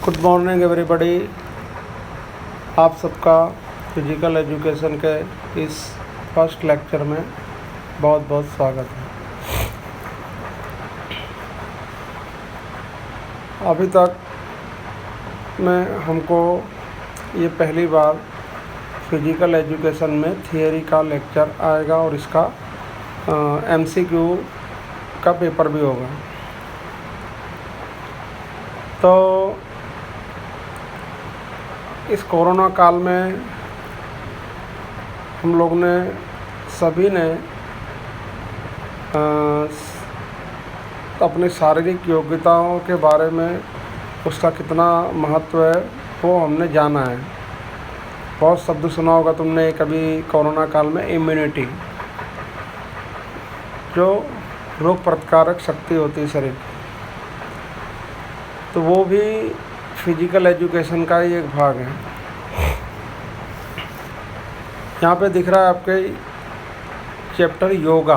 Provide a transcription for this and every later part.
Good morning everybody. आप सबका physical education के इस फर्स्ट लेक्चर में बहुत बहुत स्वागत है। अभी तक में हमको ये पहली बार फिजिकल एजुकेशन में थियरी का लेक्चर आएगा और इसका MCQ का पेपर भी होगा। तो इस कोरोना काल में हम लोग ने सभी ने अपनी शारीरिक योग्यताओं के बारे में उसका कितना महत्व है वो हमने जाना है। बहुत शब्द सुना होगा तुमने कभी कोरोना काल में इम्यूनिटी, जो रोग प्रतिकारक शक्ति होती है शरीर, तो वो भी फिजिकल एजुकेशन का ही एक भाग है। यहाँ पे दिख रहा है आपके चैप्टर योगा।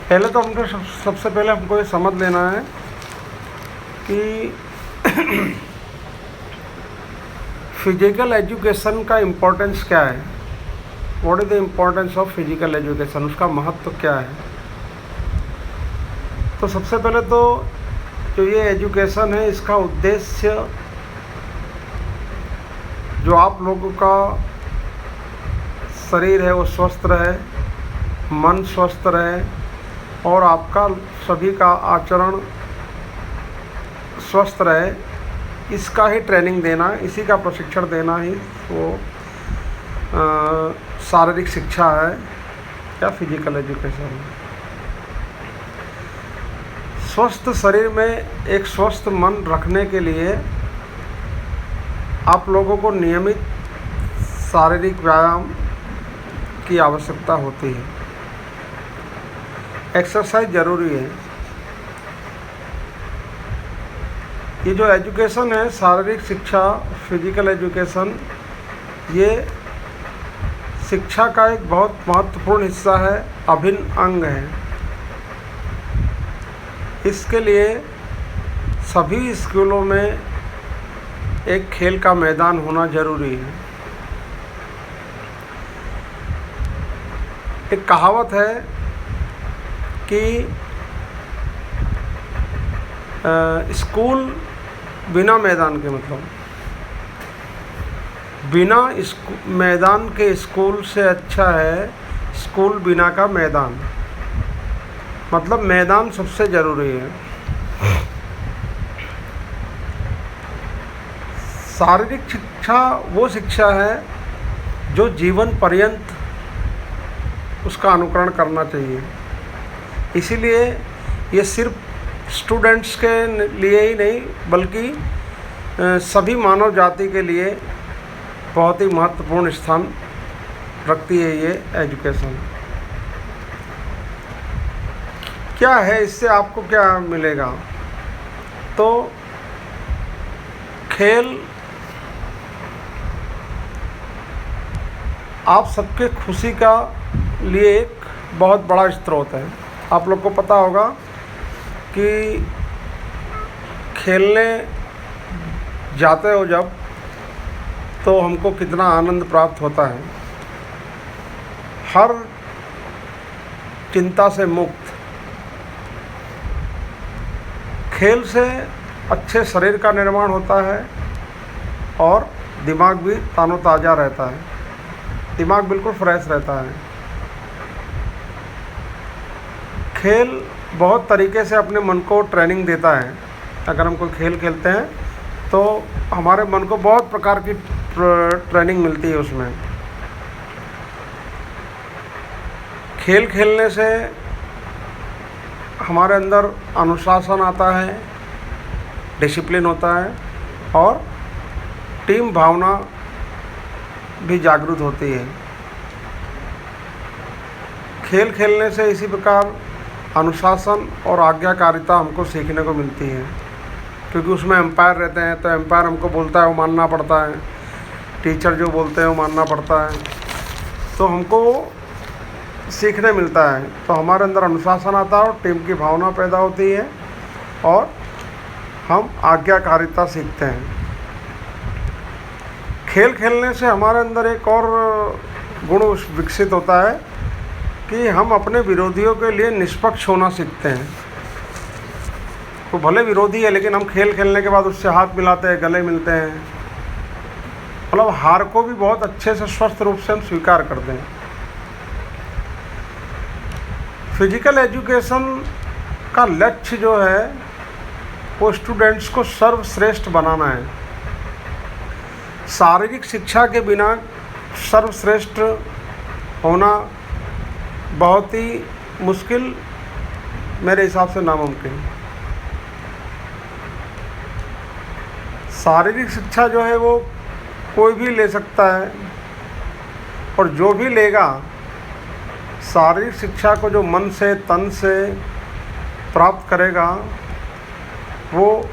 पहले तो हमको सबसे पहले हमको ये समझ लेना है कि फिजिकल एजुकेशन का इम्पोर्टेंस क्या है। What is the importance of physical education, उसका महत्व क्या है। तो सबसे पहले तो जो ये एजुकेशन है इसका उद्देश्य जो आप लोगों का शरीर है वो स्वस्थ रहे, मन स्वस्थ रहे और आपका सभी का आचरण स्वस्थ रहे, इसका ही ट्रेनिंग देना, इसी का प्रशिक्षण देना ही वो शारीरिक शिक्षा है या फिजिकल एजुकेशन है। स्वस्थ शरीर में एक स्वस्थ मन रखने के लिए आप लोगों को नियमित शारीरिक व्यायाम की आवश्यकता होती है। एक्सरसाइज ज़रूरी है। ये जो एजुकेशन है, शारीरिक शिक्षा, फिजिकल एजुकेशन, ये शिक्षा का एक बहुत महत्वपूर्ण हिस्सा है, अभिन्न अंग है। इसके लिए सभी स्कूलों में एक खेल का मैदान होना ज़रूरी है। एक कहावत है कि स्कूल बिना मैदान के, मतलब बिना मैदान के स्कूल से अच्छा है स्कूल बिना का मैदान। मतलब मैदान सबसे ज़रूरी है। शारीरिक शिक्षा वो शिक्षा है जो जीवन पर्यंत उसका अनुकरण करना चाहिए। इसीलिए ये सिर्फ स्टूडेंट्स के लिए ही नहीं बल्कि सभी मानव जाति के लिए बहुत ही महत्वपूर्ण स्थान रखती है ये एजुकेशन। क्या है, इससे आपको क्या मिलेगा? तो खेल आप सबके खुशी का लिए एक बहुत बड़ा स्रोत है। आप लोग को पता होगा कि खेलने जाते हो जब, तो हमको कितना आनंद प्राप्त होता है। हर चिंता से मुक्त। खेल से अच्छे शरीर का निर्माण होता है और दिमाग भी ताज़ा रहता है, दिमाग बिल्कुल फ्रेश रहता है। खेल बहुत तरीके से अपने मन को ट्रेनिंग देता है। अगर हम कोई खेल खेलते हैं तो हमारे मन को बहुत प्रकार की ट्रेनिंग मिलती है उसमें। खेल खेलने से हमारे अंदर अनुशासन आता है, डिसिप्लिन होता है और टीम भावना भी जागृत होती है। खेल खेलने से इसी प्रकार अनुशासन और आज्ञाकारिता हमको सीखने को मिलती है, क्योंकि उसमें एम्पायर रहते हैं। तो एम्पायर हमको बोलता है वो मानना पड़ता है, टीचर जो बोलते हैं वो मानना पड़ता है। तो हमको सीखने मिलता है, तो हमारे अंदर अनुशासन आता है और टीम की भावना पैदा होती है और हम आज्ञाकारिता सीखते हैं। खेल खेलने से हमारे अंदर एक और गुण विकसित होता है कि हम अपने विरोधियों के लिए निष्पक्ष होना सीखते हैं। वो भले विरोधी है लेकिन हम खेल खेलने के बाद उससे हाथ मिलाते हैं, गले मिलते हैं, मतलब हार को भी बहुत अच्छे से स्वस्थ रूप से हम स्वीकार करते हैं। फिजिकल एजुकेशन का लक्ष्य जो है वो स्टूडेंट्स को सर्वश्रेष्ठ बनाना है। शारीरिक शिक्षा के बिना सर्वश्रेष्ठ होना बहुत ही मुश्किल, मेरे हिसाब से नामुमकिन। शारीरिक शिक्षा जो है वो कोई भी ले सकता है, और जो भी लेगा शारीरिक शिक्षा को जो मन से तन से प्राप्त करेगा वो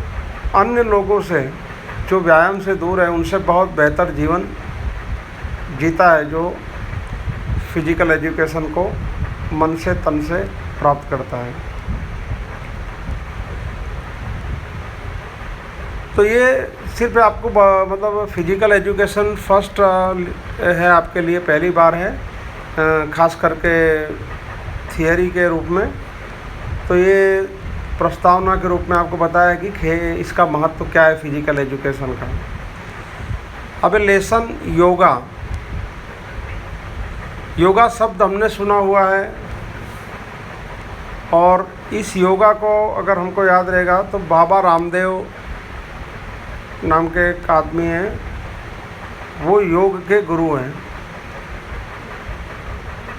अन्य लोगों से जो व्यायाम से दूर है उनसे बहुत बेहतर जीवन जीता है, जो फिजिकल एजुकेशन को मन से तन से प्राप्त करता है। तो ये सिर्फ आपको मतलब फिजिकल एजुकेशन फर्स्ट है आपके लिए, पहली बार है, खास करके थियरी के रूप में। तो ये प्रस्तावना के रूप में आपको बताया कि इसका महत्व क्या है फिजिकल एजुकेशन का। अब लेसन योगा। योगा शब्द हमने सुना हुआ है, और इस योगा को अगर हमको याद रहेगा तो बाबा रामदेव नाम के एक आदमी हैं, वो योग के गुरु हैं।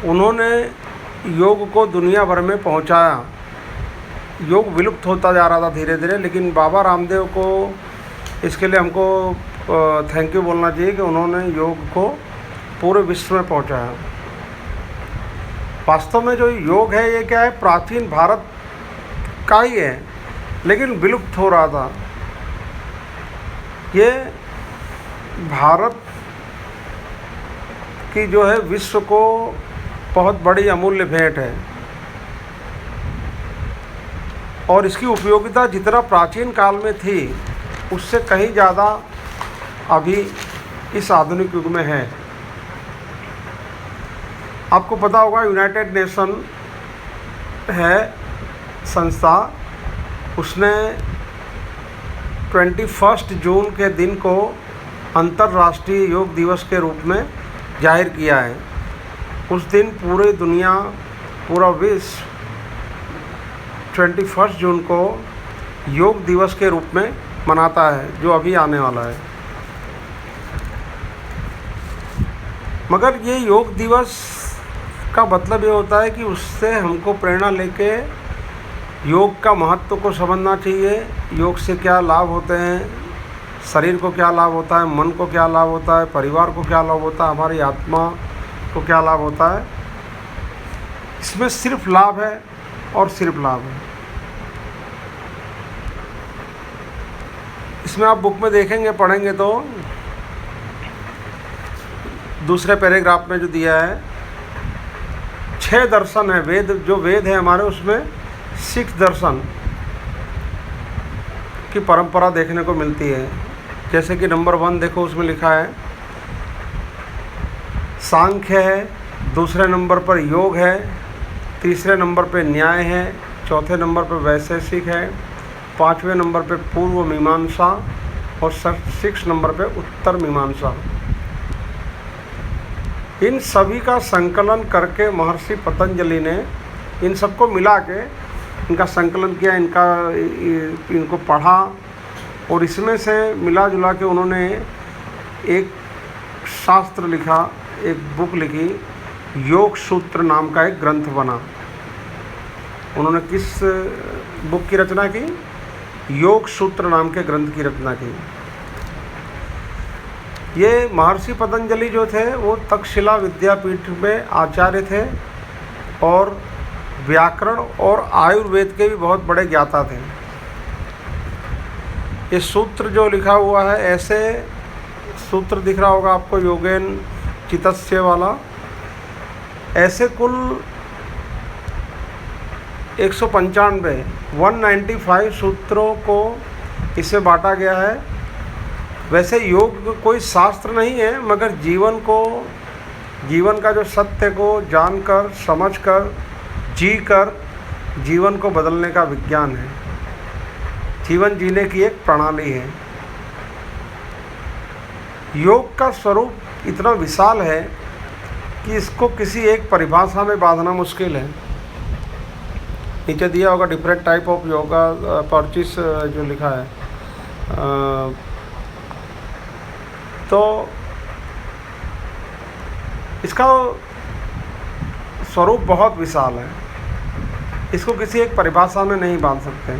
उन्होंने योग को दुनिया भर में पहुंचाया। योग विलुप्त होता जा रहा था धीरे धीरे, लेकिन बाबा रामदेव को इसके लिए हमको थैंक यू बोलना चाहिए कि उन्होंने योग को पूरे विश्व में पहुंचाया। वास्तव में जो योग है ये क्या है, प्राचीन भारत का ही है, लेकिन विलुप्त हो रहा था। ये भारत की जो है विश्व को बहुत बड़ी अमूल्य भेंट है, और इसकी उपयोगिता जितना प्राचीन काल में थी उससे कहीं ज़्यादा अभी इस आधुनिक युग में है। आपको पता होगा यूनाइटेड नेशन है संस्था, उसने 21 जून के दिन को अंतर्राष्ट्रीय योग दिवस के रूप में जाहिर किया है। उस दिन पूरी दुनिया, पूरा विश्व 21 जून को योग दिवस के रूप में मनाता है, जो अभी आने वाला है। मगर ये योग दिवस का मतलब ये होता है कि उससे हमको प्रेरणा लेके योग का महत्व को समझना चाहिए। योग से क्या लाभ होते हैं, शरीर को क्या लाभ होता है, मन को क्या लाभ होता है, परिवार को क्या लाभ होता है, हमारी आत्मा को क्या लाभ होता है। इसमें सिर्फ लाभ है और सिर्फ लाभ है। इसमें आप बुक में देखेंगे, पढ़ेंगे तो दूसरे पैराग्राफ में जो दिया है 6 दर्शन है। वेद, जो वेद है हमारे, उसमें 6 दर्शन की परंपरा देखने को मिलती है। जैसे कि नंबर 1 देखो, उसमें लिखा है सांख्य है, दूसरे नंबर पर योग है, तीसरे नंबर पे न्याय है, चौथे नंबर पर वैशेषिक है, 5वें नंबर पे पूर्व मीमांसा, और 6 नंबर पे उत्तर मीमांसा। इन सभी का संकलन करके महर्षि पतंजलि ने इन सबको मिला के इनका संकलन किया, इनको पढ़ा, और इसमें से मिला जुला के उन्होंने एक शास्त्र लिखा, एक बुक लिखी, योग सूत्र नाम का एक ग्रंथ बना। उन्होंने किस बुक की रचना की? योग सूत्र नाम के ग्रंथ की रचना की। ये महर्षि पतंजलि जो थे वो तक्षशिला विद्यापीठ में आचार्य थे, और व्याकरण और आयुर्वेद के भी बहुत बड़े ज्ञाता थे। ये सूत्र जो लिखा हुआ है, ऐसे सूत्र दिख रहा होगा आपको, योगेन चितस्य वाला, ऐसे कुल 195 सूत्रों को इसमें बांटा गया है। वैसे योग कोई शास्त्र नहीं है, मगर जीवन का जो सत्य को जानकर, समझकर, जीकर जीवन को बदलने का विज्ञान है। जीवन जीने की एक प्रणाली है। योग का स्वरूप इतना विशाल है कि इसको किसी एक परिभाषा में बांधना मुश्किल है। नीचे दिया होगा डिफरेंट टाइप ऑफ योगा परचिस जो लिखा है। तो इसका स्वरूप बहुत विशाल है, इसको किसी एक परिभाषा में नहीं बांध सकते।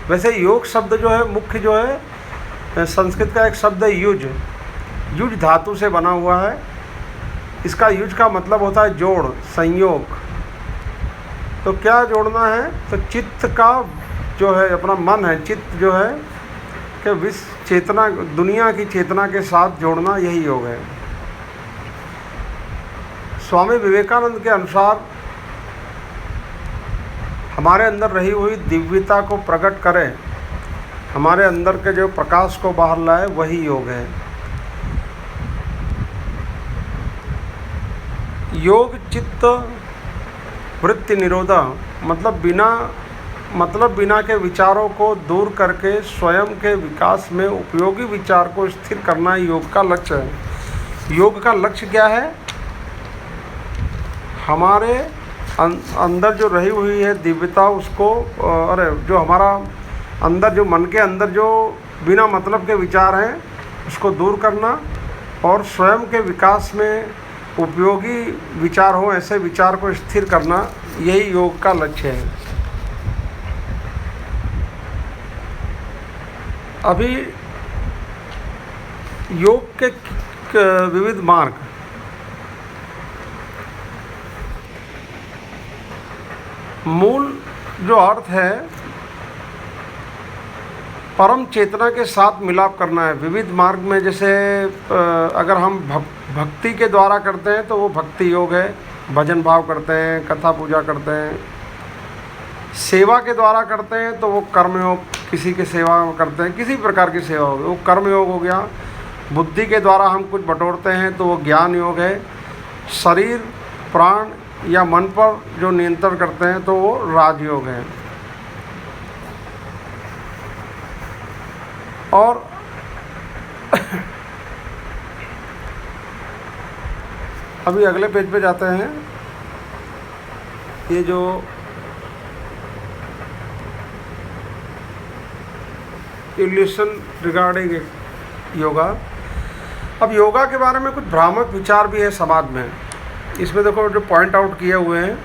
वैसे योग शब्द जो है, मुख्य जो है संस्कृत का एक शब्द है युज। युज धातु से बना हुआ है। इसका युज का मतलब होता है जोड़, संयोग। तो क्या जोड़ना है? तो चित्त का जो है, अपना मन है, चित्त जो है कि विश्व चेतना, दुनिया की चेतना के साथ जोड़ना, यही योग है। स्वामी विवेकानंद के अनुसार हमारे अंदर रही हुई दिव्यता को प्रकट करे, हमारे अंदर के जो प्रकाश को बाहर लाए, वही योग है। योग चित्त वृत्ति निरोधा, मतलब बिना के विचारों को दूर करके स्वयं के विकास में उपयोगी विचार को स्थिर करना योग का लक्ष्य है। योग का लक्ष्य क्या है? हमारे अंदर जो रही हुई है दिव्यता, उसको जो हमारा अंदर, जो मन के अंदर जो बिना मतलब के विचार हैं, उसको दूर करना और स्वयं के विकास में उपयोगी विचार हो, ऐसे विचार को स्थिर करना, यही योग का लक्ष्य है। अभी योग के विविध मार्ग, मूल जो अर्थ है परम चेतना के साथ मिलाप करना है। विविध मार्ग में जैसे अगर हम भक्ति के द्वारा करते हैं तो वो भक्ति योग है, भजन भाव करते हैं, कथा पूजा करते हैं। सेवा के द्वारा करते हैं तो वो कर्म योग, किसी की सेवा करते हैं, किसी प्रकार की सेवा होगी, वो कर्म योग हो गया। बुद्धि के द्वारा हम कुछ बटोरते हैं तो वो ज्ञान योग है। शरीर, प्राण या मन पर जो नियंत्रण करते हैं तो वो राजयोग है। और अभी अगले पेज पे जाते हैं। ये जो इल्यूशन रिगार्डिंग योगा, अब योगा के बारे में कुछ भ्रामक विचार भी है समाज में। इसमें देखो जो पॉइंट आउट किए हुए हैं,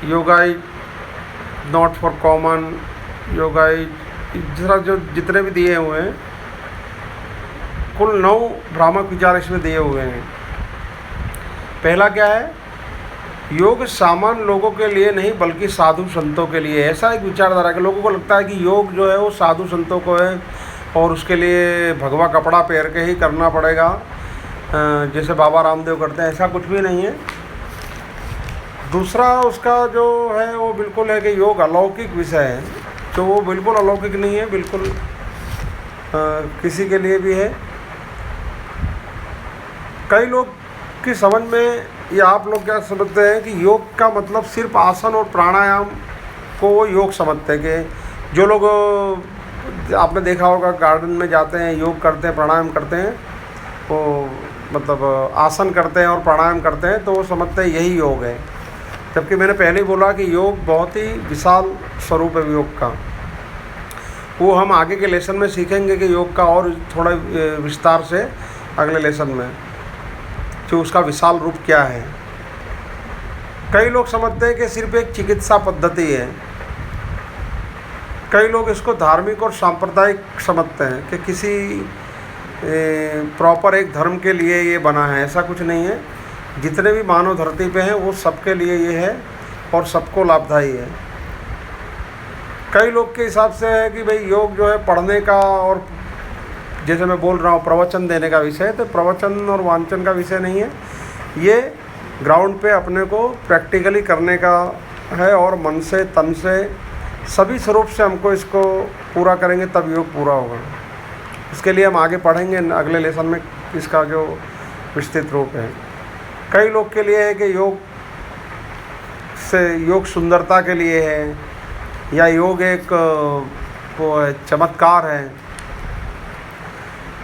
yoga is not for common, yoga is जो जितने भी दिए हुए हैं, कुल 9 भ्रामक विचार इसमें दिए हुए हैं। पहला क्या है? योग सामान्य लोगों के लिए नहीं बल्कि साधु संतों के लिए। ऐसा एक विचारधारा के लोगों को लगता है कि योग जो है वो साधु संतों को है और उसके लिए भगवा कपड़ा पहन के ही करना पड़ेगा, जैसे बाबा रामदेव करते हैं। ऐसा कुछ भी नहीं है। दूसरा उसका जो है वो बिल्कुल है कि योग अलौकिक विषय है, तो वो बिल्कुल अलौकिक नहीं है, बिल्कुल किसी के लिए भी है। कई लोग की समझ में, या आप लोग क्या समझते हैं कि योग का मतलब सिर्फ आसन और प्राणायाम को वो योग समझते हैं। कि जो लोग आपने देखा होगा गार्डन में जाते हैं, योग करते हैं, प्राणायाम करते हैं, वो मतलब आसन करते हैं और प्राणायाम करते हैं, तो वो समझते हैं यही योग है। जबकि मैंने पहले ही बोला कि योग बहुत ही विशाल स्वरूप है योग का। वो हम आगे के लेसन में सीखेंगे कि योग का और थोड़ा विस्तार से अगले लेसन में, जो उसका विशाल रूप क्या है। कई लोग समझते हैं कि सिर्फ एक चिकित्सा पद्धति है। कई लोग इसको धार्मिक और सांप्रदायिक समझते हैं कि किसी प्रॉपर एक धर्म के लिए ये बना है। ऐसा कुछ नहीं है। जितने भी मानव धरती पे हैं वो सबके लिए ये है और सबको लाभदायी है। कई लोग के हिसाब से है कि भाई योग जो है पढ़ने का, और जैसे मैं बोल रहा हूँ प्रवचन देने का विषय है, तो प्रवचन और वांचन का विषय नहीं है। ये ग्राउंड पे अपने को प्रैक्टिकली करने का है और मन से, तन से सभी स्वरूप से हमको इसको पूरा करेंगे तब योग पूरा होगा। इसके लिए हम आगे पढ़ेंगे अगले लेसन में इसका जो विस्तृत रूप है। कई लोग के लिए है कि योग सुंदरता के लिए है, या योग एक वो है चमत्कार है,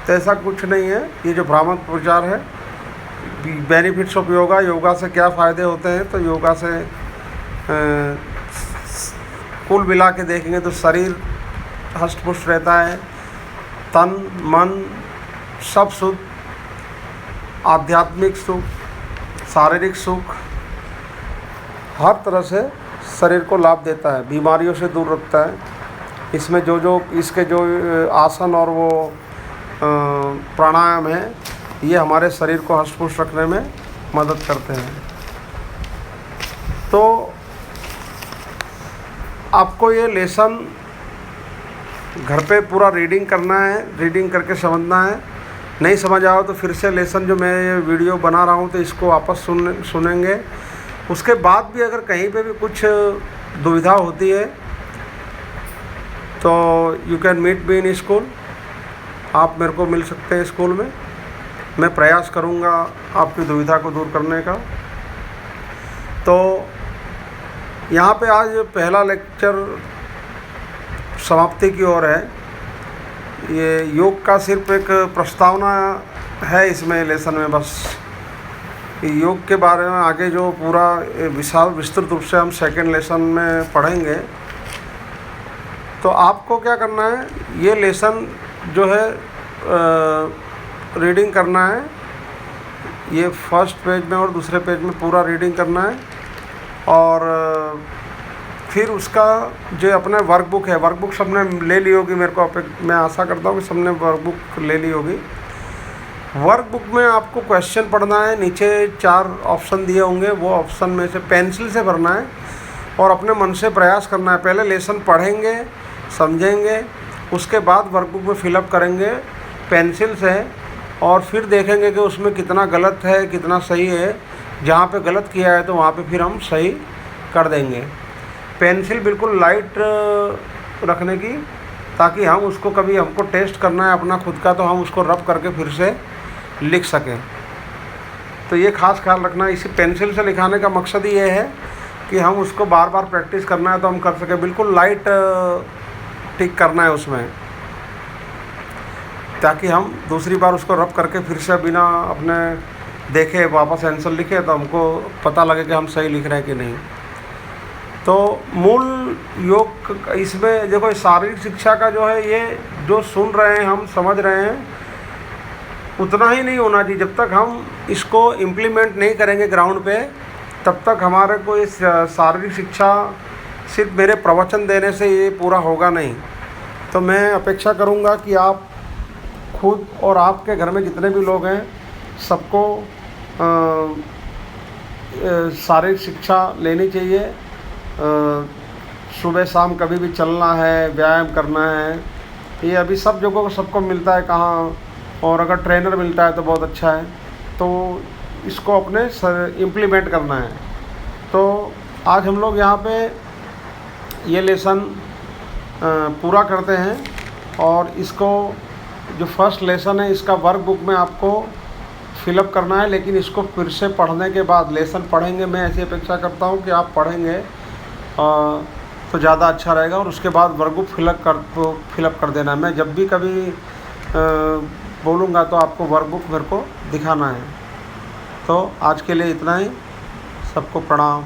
तो ऐसा कुछ नहीं है। ये जो भ्रामक प्रचार है, बेनिफिट्स ऑफ योगा, योगा से क्या फ़ायदे होते हैं, तो योगा से कुल मिला के देखेंगे तो शरीर हष्ट पुष्ट रहता है, तन मन सब सुख, आध्यात्मिक सुख, शारीरिक सुख, हर तरह से शरीर को लाभ देता है, बीमारियों से दूर रखता है। इसमें जो इसके जो आसन और वो प्राणायाम है, ये हमारे शरीर को हष्ट पुष्ट रखने में मदद करते हैं। तो आपको ये लेसन घर पे पूरा रीडिंग करना है, रीडिंग करके समझना है। नहीं समझ आओ तो फिर से लेसन जो मैं ये वीडियो बना रहा हूँ तो इसको वापस सुनेंगे। उसके बाद भी अगर कहीं पे भी कुछ दुविधा होती है तो you can meet me in school, आप मेरे को मिल सकते हैं स्कूल में। मैं प्रयास करूँगा आपकी दुविधा को दूर करने का। तो यहाँ पे आज पहला लेक्चर समाप्ति की ओर है। ये योग का सिर्फ एक प्रस्तावना है इसमें लेसन में, बस योग के बारे में आगे जो पूरा विशाल विस्तृत रूप से हम सेकेंड लेसन में पढ़ेंगे। तो आपको क्या करना है, ये लेसन जो है रीडिंग करना है। ये फर्स्ट पेज में और दूसरे पेज में पूरा रीडिंग करना है। और फिर उसका जो अपना वर्कबुक है, वर्कबुक सबने ले ली होगी, मैं आशा करता हूँ कि सबने वर्कबुक ले ली होगी। वर्कबुक में आपको क्वेश्चन पढ़ना है, नीचे 4 ऑप्शन दिए होंगे, वो ऑप्शन में से पेंसिल से भरना है और अपने मन से प्रयास करना है। पहले लेसन पढ़ेंगे, समझेंगे, उसके बाद वर्कबुक में फिलअप करेंगे पेंसिल से, और फिर देखेंगे कि उसमें कितना गलत है कितना सही है। जहाँ पे गलत किया है तो वहाँ पे फिर हम सही कर देंगे। पेंसिल बिल्कुल लाइट रखने की, ताकि हम उसको कभी हमको टेस्ट करना है अपना खुद का तो हम उसको रब करके फिर से लिख सकें। तो ये खास ख्याल रखना। इसी पेंसिल से लिखाने का मकसद ही ये है कि हम उसको बार बार प्रैक्टिस करना है तो हम कर सकें। बिल्कुल लाइट टिक करना है उसमें, ताकि हम दूसरी बार उसको रब करके फिर से बिना अपने देखे वापस आंसर लिखे तो हमको पता लगे कि हम सही लिख रहे हैं कि नहीं। तो मूल योग इसमें देखो, शारीरिक शिक्षा का जो है, ये जो सुन रहे हैं हम समझ रहे हैं उतना ही नहीं होना चाहिए। जब तक हम इसको इम्प्लीमेंट नहीं करेंगे ग्राउंड पे, तब तक हमारे को इस शारीरिक शिक्षा सिर्फ मेरे प्रवचन देने से ये पूरा होगा नहीं। तो मैं अपेक्षा करूँगा कि आप खुद और आपके घर में जितने भी लोग हैं सबको शारीरिक शिक्षा लेनी चाहिए। सुबह शाम कभी भी चलना है, व्यायाम करना है। ये अभी सब जगहों को सबको मिलता है कहाँ, और अगर ट्रेनर मिलता है तो बहुत अच्छा है। तो इसको अपने इम्प्लीमेंट करना है। तो आज हम लोग यहाँ पे ये लेसन पूरा करते हैं, और इसको जो फर्स्ट लेसन है इसका वर्कबुक में आपको फिलअप करना है। लेकिन इसको फिर से पढ़ने के बाद, लेसन पढ़ेंगे, मैं ऐसी अपेक्षा करता हूँ कि आप पढ़ेंगे तो ज़्यादा अच्छा रहेगा, और उसके बाद वर्कबुक फिलअप कर देना। मैं जब भी कभी बोलूँगा तो आपको वर्कबुक मेरे को दिखाना है। तो आज के लिए इतना ही। सबको प्रणाम।